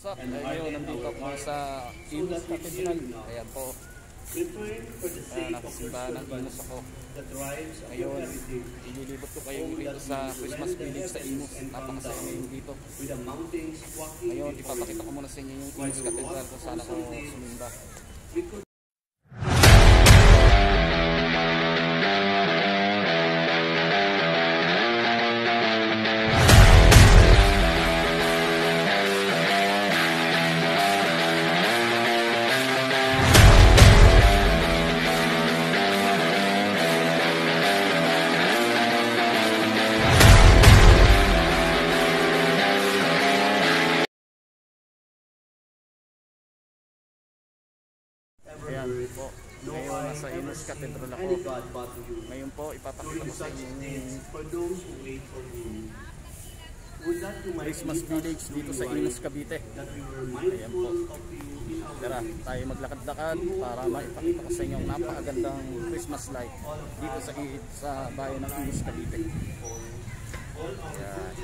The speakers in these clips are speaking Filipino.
up? Ngayon, nandito ako sa Imus Cathedral. Ayan po. Nakasimbahan ng Imus ako. Ngayon, ililibot ko kayo dito sa Christmas Village sa Imus. Napakasaya ngayon dito. Ngayon, ipapakita ko muna sa inyo yung Imus Cathedral kung saan ako sumimba. Ayan po, ngayon nasa Imus Cathedral ako. Ngayon po, ipapakita ko sa inyo Christmas Village dito sa Imus, Cavite. Ayan po. Tara, tayo maglakad-lakad para maipakita ko sa inyo ang napakagandang Christmas light dito sa bayan ng Imus, Cavite. Ayan.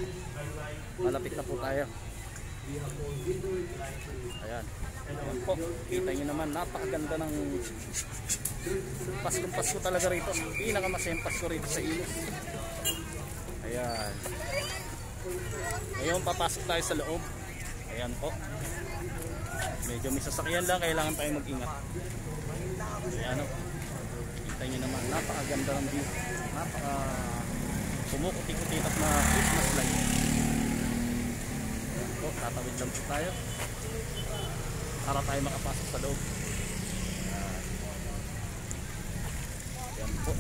Malapit na po tayo. Ayan. Ayan po, kita nyo naman, napakaganda ng Pasko talaga rito. Pinakamasayang Pasko rito sa Imus. Ayan. Ngayon papasok tayo sa loob. Ayan po. Medyo may sasakyan lang, kailangan tayo mag-ingat. Ayan o. Kita nyo naman, napakaganda ng view. Pumukuti-kutitak na Christmas light. Ayan po, tatawid lang po tayo para tayo makapasok sa loob. Ayan po.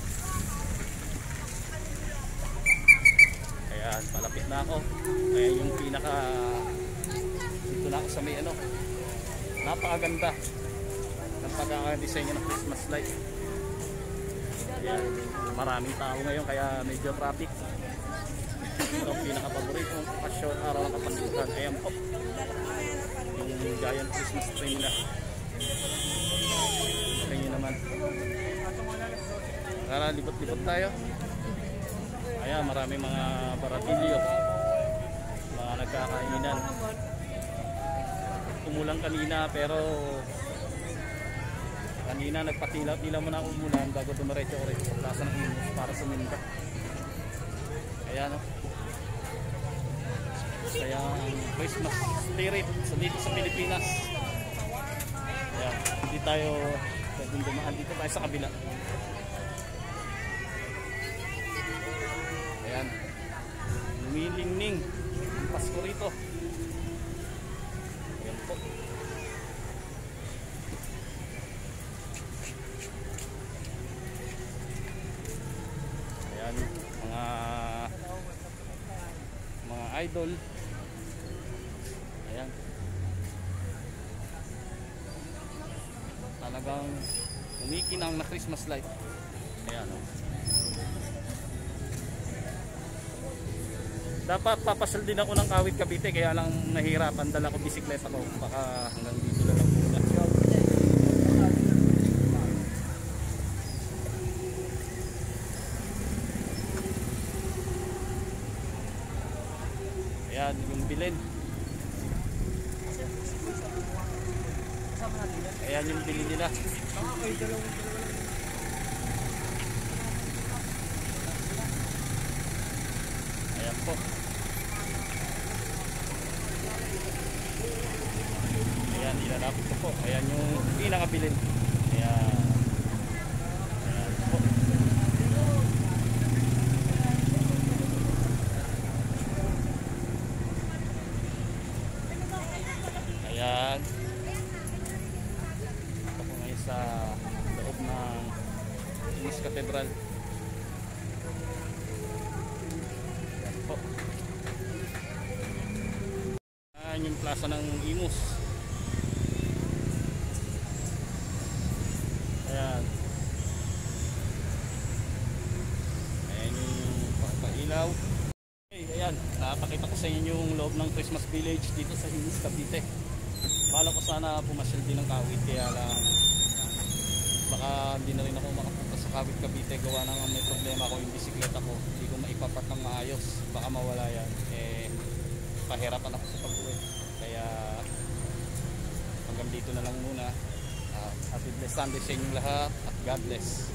Ayan, palapit na ako. Ayan yung pinaka, dito na ako sa may ano, napakaganda ng pagkakadesign ng Christmas light. Ayan, maraming tao ngayon kaya medyo traffic. Ito ang pinaka-paboritong pasyon araw ng kapasukan. Ayan po, yung giant Christmas tree nila. Ito nyo naman. Tara, libot-libot tayo. Ayan, marami mga baratilyo, mga nagkakainan. Umulan kanina, pero kanina nagpatila-tila mo na umulan bago dumiretso ko rin sa plaza ng Imus para suminda. Ayan o. Kaya ang Christmas spirit dito sa Pilipinas. Ayan, hindi tayo pwedeng dumaan, dito tayo sa kabila. Ayan, lumilingning ang Pasko rito. Ayan po. Ayan, mga idol. Ayan, talagang umikinang na Christmas light. Ayan o. Dapat papasal din ako ng Kawit, Cavite, kaya lang nahirapan, dala ko bisikleta ko, baka hanggang dito na lang muna. Ayan, yung bilin. Ayan yung bilin nila. Ayan po. Ayan, ilalapit ko po. Ayan yung pinakabilin. Ayan. Ayan po. Ayan. Ito po ngayon sa loob ng Imus Cathedral. Ayan po. Ayan yung plaza ng Imus. Ayan. Ayan yung pagpailaw. Okay, ayan, napakita ko sa inyo yung loob ng Christmas Village dito sa Imus, Cavite. Bala ko sana pumasyal din ng Kawit, kaya lang baka hindi na rin ako makapunta sa Kawit, Cavite. Gawa nang may problema ko yung bisikleta ko, hindi ko maipapat ng maayos, baka mawala yan. Pahirapan ako sa pag-uwi, kaya na lang muna. Happy blessed Sunday sa inyong lahat at God bless.